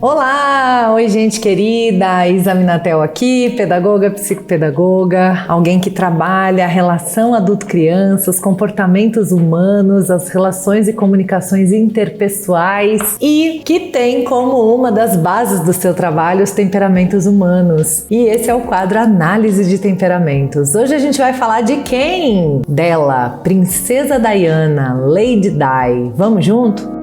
Olá! Oi, gente querida! Isa Minatel aqui, pedagoga, psicopedagoga, alguém que trabalha a relação adulto-criança, os comportamentos humanos, as relações e comunicações interpessoais e que tem como uma das bases do seu trabalho os temperamentos humanos. E esse é o quadro Análise de Temperamentos. Hoje a gente vai falar de quem? Dela, Princesa Diana, Lady Di. Vamos junto?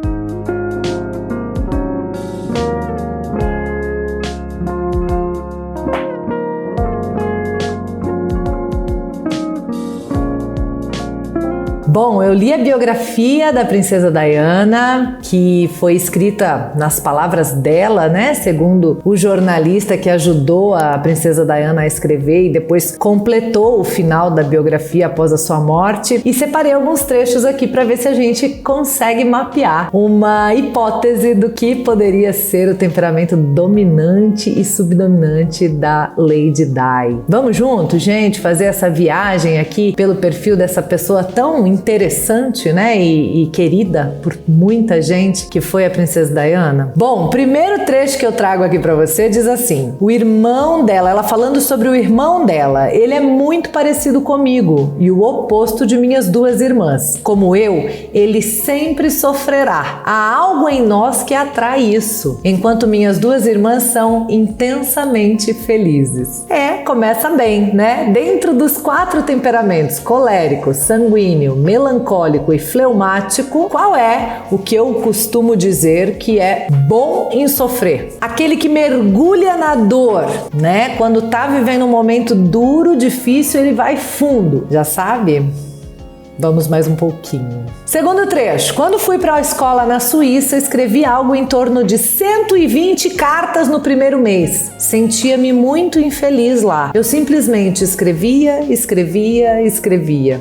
Bom, eu li a biografia da Princesa Diana, que foi escrita nas palavras dela, né? Segundo o jornalista que ajudou a Princesa Diana a escrever e depois completou o final da biografia após a sua morte. E separei alguns trechos aqui para ver se a gente consegue mapear uma hipótese do que poderia ser o temperamento dominante e subdominante da Lady Di. Vamos junto, gente, fazer essa viagem aqui pelo perfil dessa pessoa tão interessante, né, e querida por muita gente, que foi a Princesa Diana. Bom, o primeiro trecho que eu trago aqui pra você diz assim: o irmão dela, ela falando sobre o irmão dela, ele é muito parecido comigo e o oposto de minhas duas irmãs. Como eu, ele sempre sofrerá. Há algo em nós que atrai isso, enquanto minhas duas irmãs são intensamente felizes. Começa bem, né? Dentro dos 4 temperamentos, colérico, sanguíneo, melancólico e fleumático, qual é o que eu costumo dizer que é bom em sofrer? Aquele que mergulha na dor, né? Quando tá vivendo um momento duro, difícil, ele vai fundo, já sabe? Vamos mais um pouquinho. Segundo trecho. Quando fui para a escola na Suíça, escrevi algo em torno de 120 cartas no primeiro mês. Sentia-me muito infeliz lá. Eu simplesmente escrevia.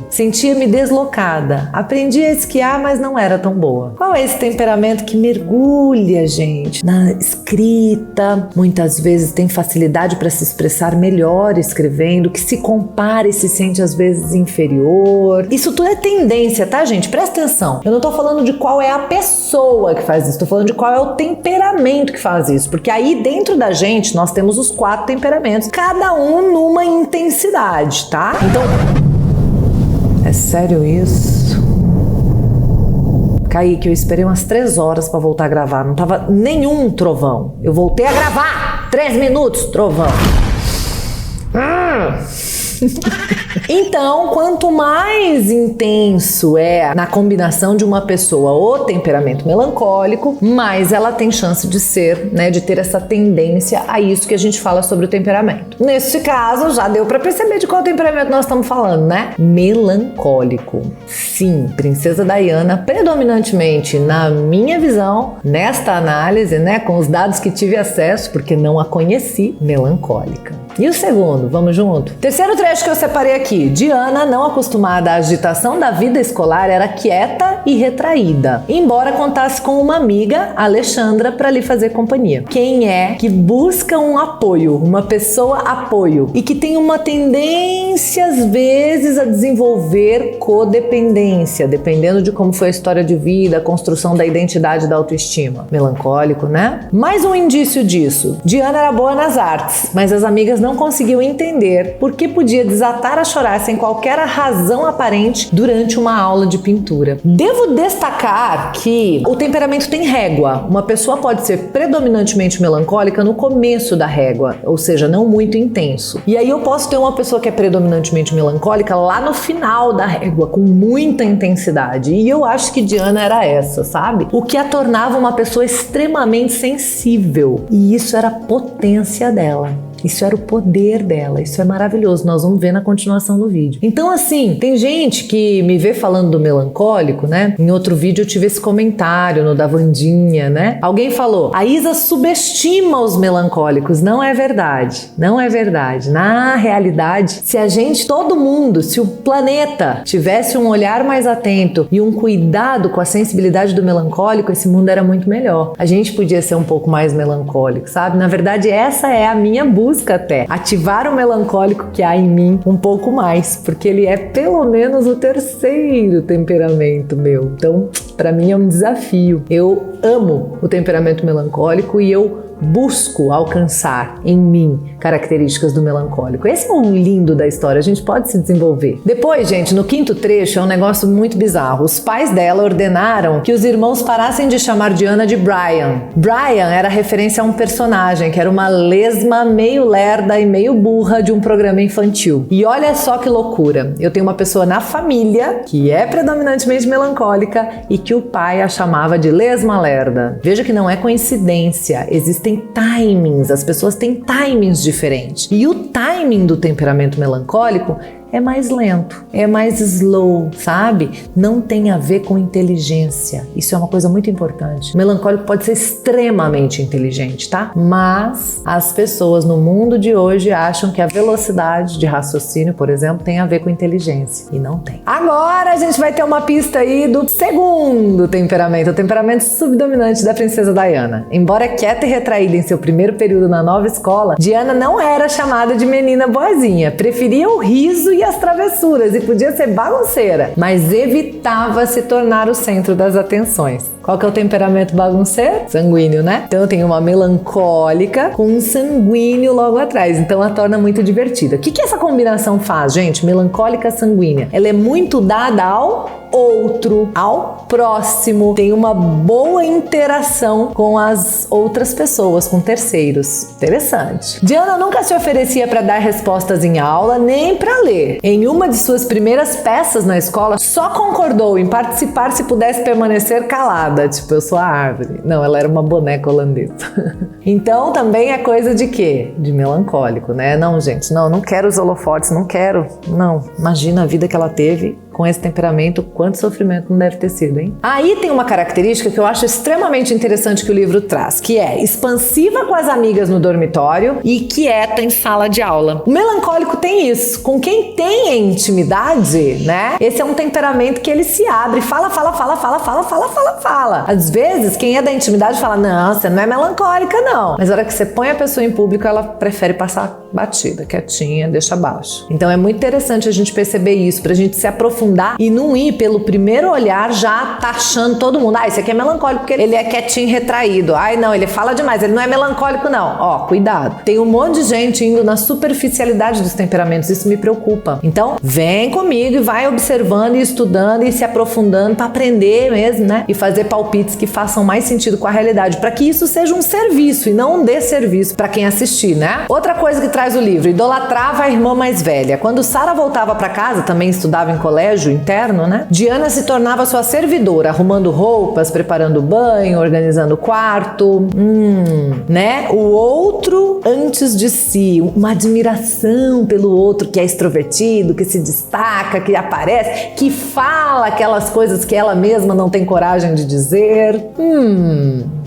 Sentia-me deslocada. Aprendi a esquiar, mas não era tão boa. Qual é esse temperamento que mergulha, gente, na escrita? Muitas vezes tem facilidade para se expressar melhor escrevendo, que se compara e se sente às vezes inferior. Isso tudo é tendência, tá, gente? Presta atenção. Eu não tô falando de qual é a pessoa que faz isso, tô falando de qual é o temperamento que faz isso. Porque aí dentro da gente nós temos os 4 temperamentos, cada um numa intensidade, tá? Então, é sério isso? Kaique, eu esperei umas 3 horas pra voltar a gravar, não tava nenhum trovão. Eu voltei a gravar! 3 minutos, trovão. Então, quanto mais intenso é na combinação de uma pessoa o temperamento melancólico, mais ela tem chance de ser, né, de ter essa tendência a isso que a gente fala sobre o temperamento. Nesse caso, já deu para perceber de qual temperamento nós estamos falando, né? Melancólico. Sim, Princesa Diana, predominantemente na minha visão, nesta análise, né, com os dados que tive acesso, porque não a conheci, melancólica. E o segundo, vamos junto? Terceiro trecho que eu separei aqui. Diana, não acostumada à agitação da vida escolar, era quieta e retraída, embora contasse com uma amiga, Alexandra, para lhe fazer companhia. Quem é que busca um apoio, uma pessoa apoio, e que tem uma tendência, às vezes, a desenvolver codependência, dependendo de como foi a história de vida, a construção da identidade da autoestima. Melancólico, né? Mais um indício disso. Diana era boa nas artes, mas as amigas não conseguiu entender por que podia desatar a chorar sem qualquer razão aparente durante uma aula de pintura. Devo destacar que o temperamento tem régua. Uma pessoa pode ser predominantemente melancólica no começo da régua, ou seja, não muito intenso. E aí eu posso ter uma pessoa que é predominantemente melancólica lá no final da régua, com muita intensidade. E eu acho que Diana era essa, sabe? O que a tornava uma pessoa extremamente sensível. E isso era a potência dela. Isso era o poder dela, isso é maravilhoso, nós vamos ver na continuação do vídeo. Então assim, tem gente que me vê falando do melancólico, né? Em outro vídeo eu tive esse comentário no da Vandinha, né? Alguém falou, a Isa subestima os melancólicos. Não é verdade, não é verdade. Na realidade, se a gente, todo mundo, se o planeta tivesse um olhar mais atento e um cuidado com a sensibilidade do melancólico, esse mundo era muito melhor. A gente podia ser um pouco mais melancólico, sabe? Na verdade, essa é a minha busca até. Ativar o melancólico que há em mim um pouco mais, porque ele é pelo menos o terceiro temperamento meu. Então, para mim é um desafio. Eu amo o temperamento melancólico e eu busco alcançar em mim características do melancólico. Esse é o lindo da história, a gente pode se desenvolver. Depois, gente, no quinto trecho é um negócio muito bizarro. Os pais dela ordenaram que os irmãos parassem de chamar Diana de Brian. Brian era referência a um personagem que era uma lesma meio lerda e meio burra de um programa infantil. E olha só que loucura, eu tenho uma pessoa na família que é predominantemente melancólica e que o pai a chamava de lesma lerda. Veja que não é coincidência, existem timings, as pessoas têm timings diferentes. E o timing do temperamento melancólico é mais lento, é mais slow, sabe? Não tem a ver com inteligência. Isso é uma coisa muito importante. O melancólico pode ser extremamente inteligente, tá? Mas as pessoas no mundo de hoje acham que a velocidade de raciocínio, por exemplo, tem a ver com inteligência. E não tem. Agora a gente vai ter uma pista aí do segundo temperamento, o temperamento subdominante da princesa Diana. Embora quieta e retraída em seu primeiro período na nova escola, Diana não era chamada de menina boazinha. Preferia o riso e as travessuras e podia ser bagunceira, mas evitava se tornar o centro das atenções. Qual que é o temperamento bagunceiro? Sanguíneo, né? Então eu tenho uma melancólica com um sanguíneo logo atrás, então a torna muito divertida. O que essa combinação faz, gente? Melancólica sanguínea. Ela é muito dada ao outro, ao próximo, tem uma boa interação com as outras pessoas, com terceiros. Interessante. Diana nunca se oferecia para dar respostas em aula, nem para ler. Em uma de suas primeiras peças na escola, só concordou em participar se pudesse permanecer calada, tipo, eu sou a árvore. Não, ela era uma boneca holandesa. Então também é coisa de quê? De melancólico, né? Não, gente, não quero os holofotes, não quero. Não, imagina a vida que ela teve com esse temperamento, quanto sofrimento não deve ter sido, hein? Aí tem uma característica que eu acho extremamente interessante que o livro traz, que é expansiva com as amigas no dormitório e quieta em sala de aula. O melancólico tem isso. Com quem tem intimidade, né? Esse é um temperamento que ele se abre, fala. Às vezes, quem é da intimidade fala, não, você não é melancólica, não. Mas na hora que você põe a pessoa em público, ela prefere passar batida, quietinha, deixa abaixo. Então é muito interessante a gente perceber isso, pra gente se aprofundar e não ir pelo primeiro olhar já taxando todo mundo. Ah, esse aqui é melancólico porque ele é quietinho, retraído. Ai, não, ele fala demais, ele não é melancólico, não. Ó, cuidado. Tem um monte de gente indo na superficialidade dos temperamentos, isso me preocupa. Então, vem comigo e vai observando e estudando e se aprofundando pra aprender mesmo, né? E fazer palpites que façam mais sentido com a realidade, pra que isso seja um serviço e não um desserviço pra quem assistir, né? Outra coisa que traz o livro, idolatrava a irmã mais velha. Quando Sara voltava pra casa, também estudava em colégio interno, né? Diana se tornava sua servidora, arrumando roupas, preparando banho, organizando o quarto, né? O outro antes de si, uma admiração pelo outro que é extrovertido, que se destaca, que aparece, que fala aquelas coisas que ela mesma não tem coragem de dizer.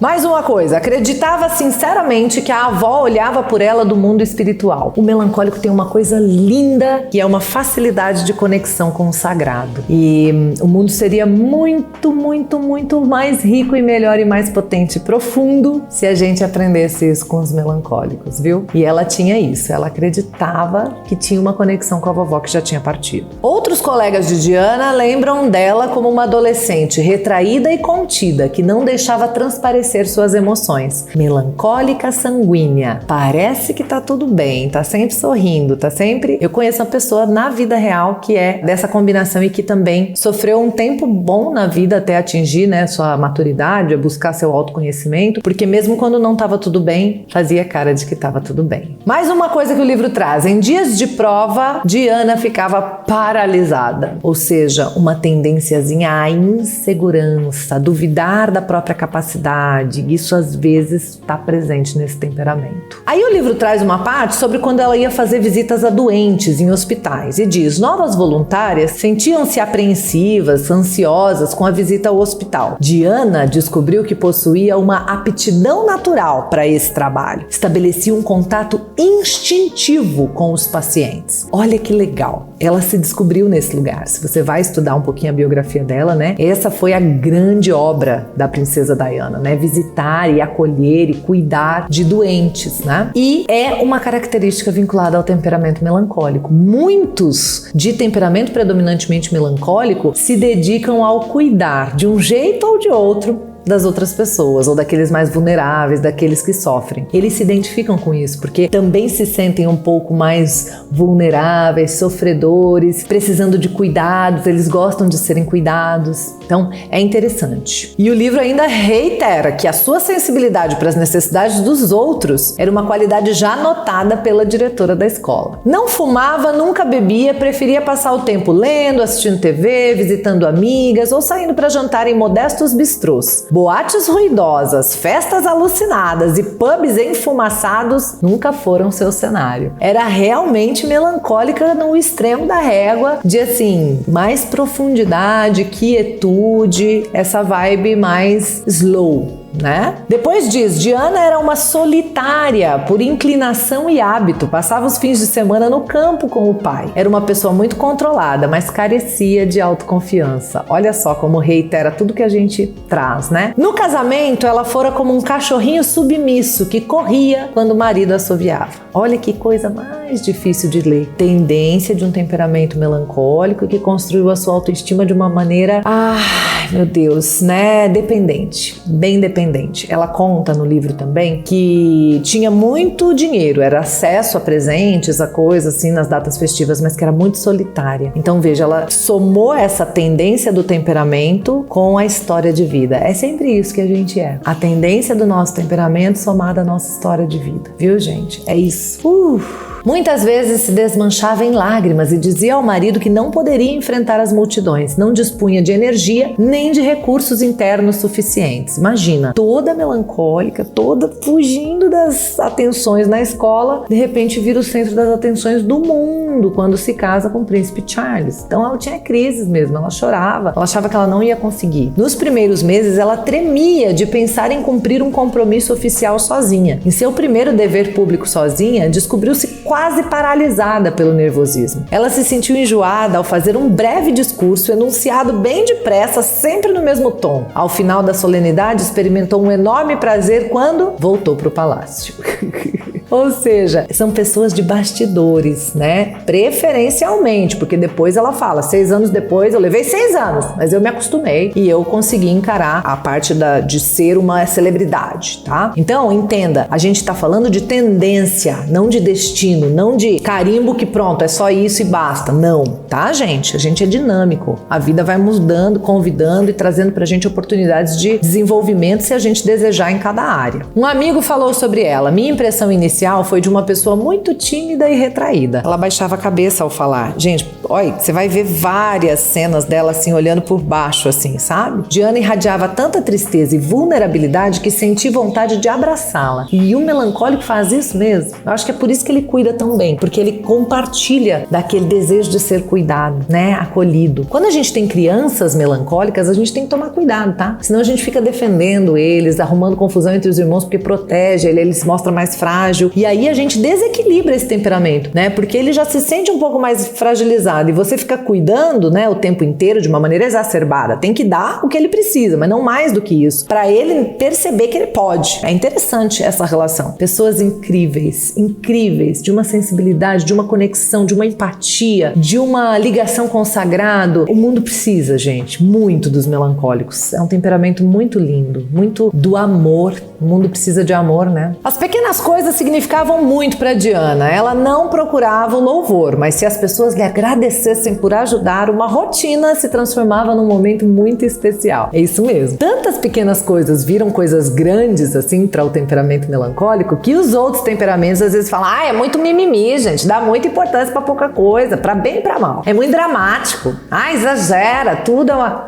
Mais uma coisa, acreditava sinceramente que a avó olhava por ela do mundo espiritual. O melancólico tem uma coisa linda, que é uma facilidade de conexão com o sagrado. E o mundo seria muito, muito, muito mais rico e melhor e mais potente e profundo se a gente aprendesse isso com os melancólicos, viu? E ela tinha isso, ela acreditava que tinha uma conexão com a vovó que já tinha partido. Outros colegas de Diana lembram dela como uma adolescente retraída e contida, que não deixava transparecer suas emoções. Melancólica sanguínea. Parece que tá tudo bem, tá sempre sorrindo, tá sempre... Eu conheço uma pessoa na vida real que é dessa combinação e que também sofreu um tempo bom na vida até atingir, né, sua maturidade, buscar seu autoconhecimento, porque mesmo quando não tava tudo bem, fazia cara de que tava tudo bem. Mais uma coisa que o livro traz, em dias de prova, Diana ficava paralisada, ou seja, uma tendênciazinha à insegurança, a duvidar da própria capacidade, isso às vezes está presente nesse temperamento. Aí o livro traz uma parte sobre quando ela ia fazer visitas a doentes em hospitais e diz, novas voluntárias sentiam-se apreensivas, ansiosas com a visita ao hospital. Diana descobriu que possuía uma aptidão natural para esse trabalho. Estabelecia um contato instintivo com os pacientes. Olha que legal. Ela se descobriu nesse lugar. Se você vai estudar um pouquinho a biografia dela, né? Essa foi a grande obra da princesa Diana, né? Visitar e acolher e cuidar de doentes, né? E é uma característica vinculada ao temperamento melancólico. Muitos de temperamento predominantemente melancólico se dedicam ao cuidar de um jeito ou de outro das outras pessoas, ou daqueles mais vulneráveis, daqueles que sofrem. Eles se identificam com isso, porque também se sentem um pouco mais vulneráveis, sofredores, precisando de cuidados, eles gostam de serem cuidados. Então, é interessante. E o livro ainda reitera que a sua sensibilidade para as necessidades dos outros era uma qualidade já notada pela diretora da escola. Não fumava, nunca bebia, preferia passar o tempo lendo, assistindo TV, visitando amigas ou saindo para jantar em modestos bistrôs. Boates ruidosas, festas alucinadas e pubs enfumaçados nunca foram seu cenário. Era realmente melancólica no extremo da régua, de assim, mais profundidade, quietude, essa vibe mais slow, né? Depois diz, Diana era uma solitária por inclinação e hábito, passava os fins de semana no campo com o pai. Era uma pessoa muito controlada, mas carecia de autoconfiança. Olha só como reitera tudo que a gente traz, né? No casamento, ela fora como um cachorrinho submisso que corria quando o marido assoviava. Olha que coisa mais difícil de ler. Tendência de um temperamento melancólico que construiu a sua autoestima de uma maneira, ai meu Deus, né? Dependente, bem dependente. Ela conta no livro também que tinha muito dinheiro, era acesso a presentes, a coisas assim nas datas festivas, mas que era muito solitária. Então veja, ela somou essa tendência do temperamento com a história de vida. É sempre isso que a gente é. A tendência do nosso temperamento somada à nossa história de vida. Viu, gente? É isso. Muitas vezes se desmanchava em lágrimas e dizia ao marido que não poderia enfrentar as multidões, não dispunha de energia nem de recursos internos suficientes. Imagina, toda melancólica, toda fugindo das atenções na escola, de repente vira o centro das atenções do mundo quando se casa com o príncipe Charles. Então ela tinha crises mesmo, ela chorava, ela achava que ela não ia conseguir. Nos primeiros meses ela tremia de pensar em cumprir um compromisso oficial sozinha. Em seu primeiro dever público sozinha, descobriu-se quase paralisada pelo nervosismo. Ela se sentiu enjoada ao fazer um breve discurso enunciado bem depressa, sempre no mesmo tom. Ao final da solenidade, experimentou um enorme prazer quando voltou para o palácio. Ou seja, são pessoas de bastidores, né? Preferencialmente, porque depois ela fala, 6 anos depois, eu levei 6 anos, mas eu me acostumei e eu consegui encarar a parte de ser uma celebridade, tá? Então, entenda, a gente tá falando de tendência, não de destino, não de carimbo que pronto, é só isso e basta. Não, tá, gente? A gente é dinâmico. A vida vai mudando, convidando e trazendo pra gente oportunidades de desenvolvimento se a gente desejar em cada área. Um amigo falou sobre ela. Minha impressão inicial foi de uma pessoa muito tímida e retraída. Ela baixava a cabeça ao falar. Gente, olha, você vai ver várias cenas dela assim, olhando por baixo, assim, sabe? Diana irradiava tanta tristeza e vulnerabilidade que senti vontade de abraçá-la. E o melancólico faz isso mesmo. Eu acho que é por isso que ele cuida tão bem, porque ele compartilha daquele desejo de ser cuidado, né? Acolhido. Quando a gente tem crianças melancólicas, a gente tem que tomar cuidado, tá? Senão a gente fica defendendo eles, arrumando confusão entre os irmãos porque protege ele se mostra mais frágil. E aí a gente desequilibra esse temperamento, né? Porque ele já se sente um pouco mais fragilizado e você fica cuidando, né, o tempo inteiro de uma maneira exacerbada. Tem que dar o que ele precisa, mas não mais do que isso, para ele perceber que ele pode. É interessante essa relação. Pessoas incríveis, incríveis, de uma sensibilidade, de uma conexão, de uma empatia, de uma ligação com o sagrado. O mundo precisa, gente, muito dos melancólicos. É um temperamento muito lindo, muito do amor. O mundo precisa de amor, né? As pequenas coisas significavam muito para Diana. Ela não procurava o louvor, mas se as pessoas lhe agradecessem por ajudar, uma rotina se transformava num momento muito especial. É isso mesmo. Tantas pequenas coisas viram coisas grandes, assim, para o temperamento melancólico, que os outros temperamentos às vezes falam, é muito mimimi, gente, dá muita importância para pouca coisa, para bem e para mal. É muito dramático. Exagera, tudo é uma...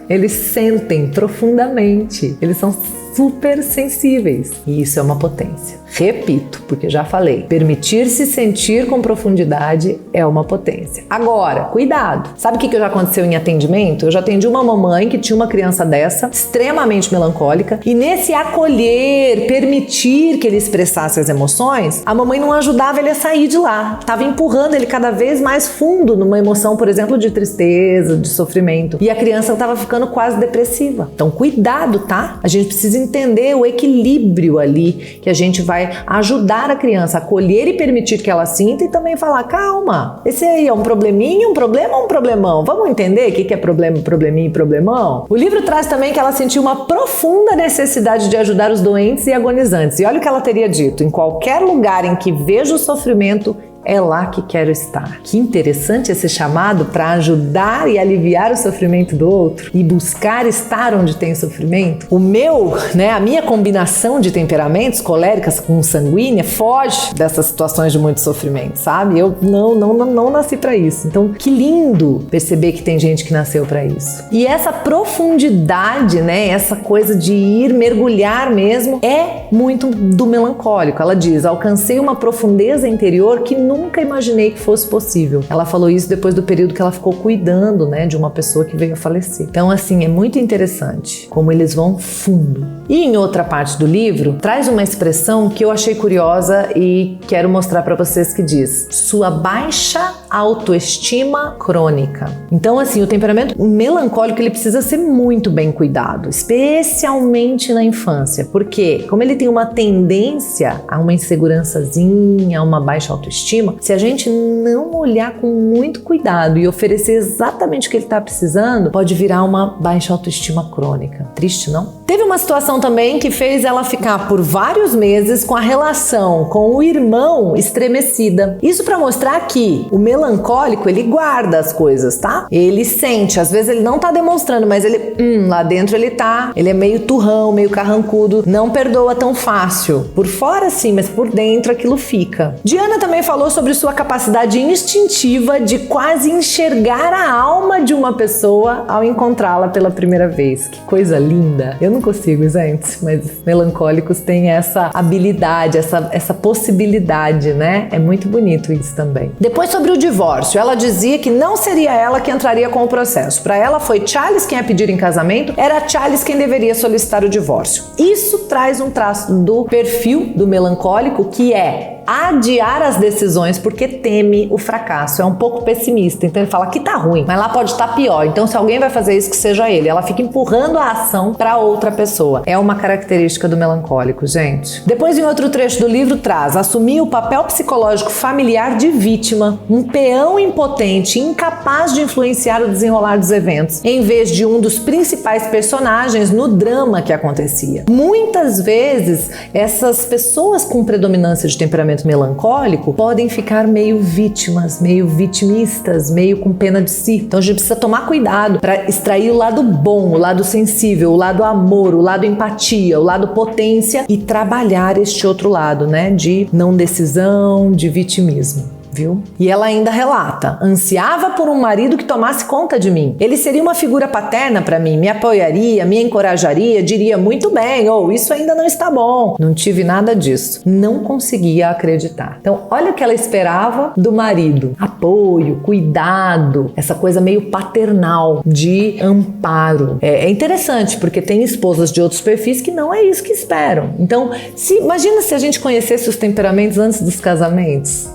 Eles sentem profundamente. Eles são super sensíveis. E isso é uma potência. Repito, porque já falei, permitir-se sentir com profundidade é uma potência. Agora, cuidado. Sabe o que já aconteceu em atendimento? Eu já atendi uma mamãe que tinha uma criança dessa, extremamente melancólica, e nesse acolher, permitir que ele expressasse as emoções, a mamãe não ajudava ele a sair de lá. Estava empurrando ele cada vez mais fundo numa emoção, por exemplo, de tristeza, de sofrimento. E a criança estava ficando quase depressiva. Então, cuidado, tá? A gente precisa entender o equilíbrio ali que a gente vai ajudar a criança a acolher e permitir que ela sinta e também falar, calma, esse aí é um probleminha, um problema ou um problemão? Vamos entender o que é problema, probleminha e problemão? O livro traz também que ela sentiu uma profunda necessidade de ajudar os doentes e agonizantes. E olha o que ela teria dito, em qualquer lugar em que vejo o sofrimento, é lá que quero estar. Que interessante esse chamado para ajudar e aliviar o sofrimento do outro e buscar estar onde tem sofrimento. A minha combinação de temperamentos, coléricas com sanguínea, foge dessas situações de muito sofrimento, sabe? Eu não nasci para isso. Então, que lindo perceber que tem gente que nasceu para isso. E essa profundidade, né, essa coisa de ir mergulhar mesmo, é muito do melancólico. Ela diz, alcancei uma profundeza interior que nunca imaginei que fosse possível. Ela falou isso depois do período que ela ficou cuidando, né, de uma pessoa que veio a falecer. Então, assim, é muito interessante como eles vão fundo. E em outra parte do livro, traz uma expressão que eu achei curiosa e quero mostrar para vocês que diz, sua baixa autoestima crônica. Então, assim, o temperamento melancólico, ele precisa ser muito bem cuidado, especialmente na infância, porque como ele tem uma tendência a uma insegurançazinha, a uma baixa autoestima, se a gente não olhar com muito cuidado e oferecer exatamente o que ele está precisando, pode virar uma baixa autoestima crônica. Triste, não? Teve uma situação também que fez ela ficar por vários meses com a relação com o irmão estremecida. Isso para mostrar que o melancólico, ele guarda as coisas, tá? Ele sente, às vezes ele não tá demonstrando, mas ele, lá dentro ele tá. Ele é meio turrão, meio carrancudo, não perdoa tão fácil. Por fora sim, mas por dentro aquilo fica. Diana também falou sobre sua capacidade instintiva de quase enxergar a alma de uma pessoa ao encontrá-la pela primeira vez. Que coisa linda! Eu não consigo, gente, mas melancólicos têm essa habilidade, essa possibilidade, né? É muito bonito isso também. Depois, sobre o divórcio, ela dizia que não seria ela que entraria com o processo. Para ela foi Charles quem ia pedir em casamento, era Charles quem deveria solicitar o divórcio. Isso traz um traço do perfil do melancólico, que é adiar as decisões porque teme o fracasso, é um pouco pessimista, então ele fala que tá ruim, mas lá pode estar pior, então se alguém vai fazer isso, que seja ele. Ela fica empurrando a ação para outra pessoa. É uma característica do melancólico, gente. Depois, em outro trecho do livro, traz assumir o papel psicológico familiar de vítima, um peão impotente, incapaz de influenciar o desenrolar dos eventos, em vez de um dos principais personagens no drama que acontecia. Muitas vezes, essas pessoas com predominância de temperamento melancólico podem ficar meio vítimas, meio vitimistas, meio com pena de si. Então a gente precisa tomar cuidado para extrair o lado bom, o lado sensível, o lado amor, o lado empatia, o lado potência e trabalhar este outro lado, né, de não decisão, de vitimismo. Viu? E ela ainda relata, ansiava por um marido que tomasse conta de mim. Ele seria uma figura paterna para mim, me apoiaria, me encorajaria, diria muito bem, ou isso ainda não está bom. Não tive nada disso. Não conseguia acreditar. Então, olha o que ela esperava do marido. Apoio, cuidado, essa coisa meio paternal, de amparo. É interessante, porque tem esposas de outros perfis que não é isso que esperam. Então, imagina se a gente conhecesse os temperamentos antes dos casamentos.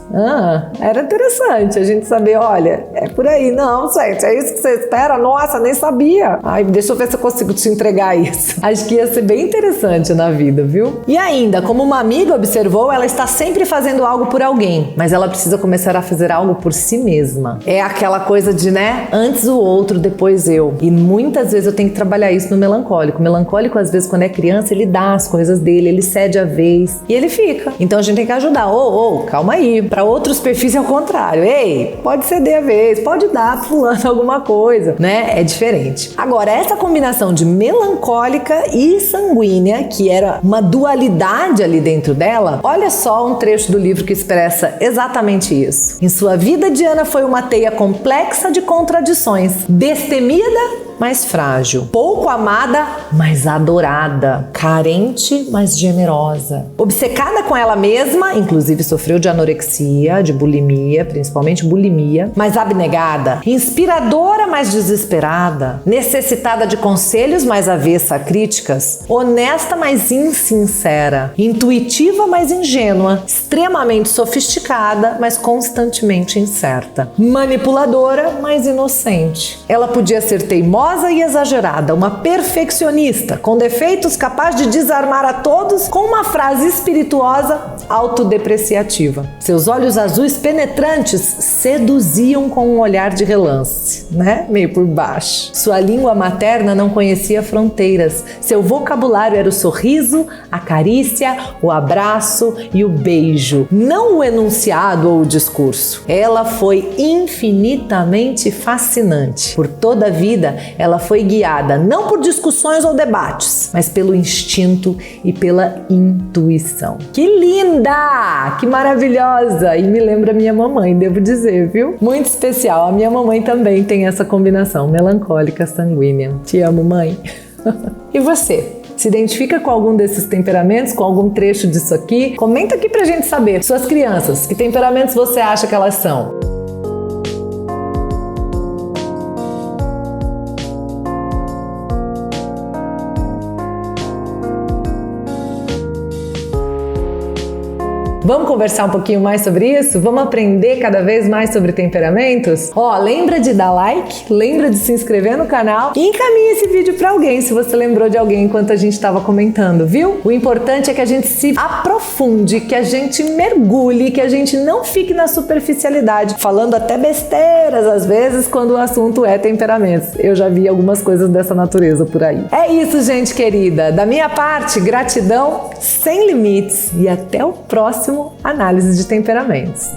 Era interessante a gente saber, olha, é por aí. Não, gente, é isso que você espera? Nossa, nem sabia. Ai, deixa eu ver se eu consigo te entregar isso. Acho que ia ser bem interessante na vida, viu? E ainda, como uma amiga observou, ela está sempre fazendo algo por alguém, mas ela precisa começar a fazer algo por si mesma. É aquela coisa de, né, antes o outro, depois eu. E muitas vezes eu tenho que trabalhar isso no melancólico. O melancólico, às vezes, quando é criança, ele dá as coisas dele, ele cede a vez e ele fica. Então a gente tem que ajudar. Calma aí. Para outros perfis é o contrário. Ei, pode ceder a vez, pode dar pro fulano alguma coisa, né? É diferente. Agora, essa combinação de melancólica e sanguínea, que era uma dualidade ali dentro dela, olha só um trecho do livro que expressa exatamente isso. Em sua vida, Diana foi uma teia complexa de contradições, destemida, mas frágil, pouco amada, mas adorada, carente, mas generosa, obcecada com ela mesma, inclusive sofreu de anorexia, de bulimia, principalmente bulimia, mas abnegada, inspiradora, mas desesperada, necessitada de conselhos, mas avessa a críticas, honesta, mas insincera, intuitiva, mas ingênua, extremamente sofisticada, mas constantemente incerta, manipuladora, mas inocente. Ela podia ser teimosa, vaidosa e exagerada, uma perfeccionista, com defeitos, capaz de desarmar a todos com uma frase espirituosa autodepreciativa. Seus olhos azuis penetrantes seduziam com um olhar de relance, né? Meio por baixo. Sua língua materna não conhecia fronteiras. Seu vocabulário era o sorriso, a carícia, o abraço e o beijo, não o enunciado ou o discurso. Ela foi infinitamente fascinante. Por toda a vida, ela foi guiada não por discussões ou debates, mas pelo instinto e pela intuição. Que linda! Que maravilhosa! E me lembra minha mamãe, devo dizer, viu? Muito especial. A minha mamãe também tem essa combinação, melancólica, sanguínea. Te amo, mãe. E você? Se identifica com algum desses temperamentos, com algum trecho disso aqui? Comenta aqui pra gente saber. Suas crianças, que temperamentos você acha que elas são? Vamos conversar um pouquinho mais sobre isso? Vamos aprender cada vez mais sobre temperamentos? Lembra de dar like, lembra de se inscrever no canal e encaminha esse vídeo para alguém se você lembrou de alguém enquanto a gente estava comentando, viu? O importante é que a gente se aprofunde, que a gente mergulhe, que a gente não fique na superficialidade, falando até besteiras às vezes quando o assunto é temperamentos. Eu já vi algumas coisas dessa natureza por aí. É isso, gente querida. Da minha parte, gratidão sem limites e até o próximo Análise de Temperamentos.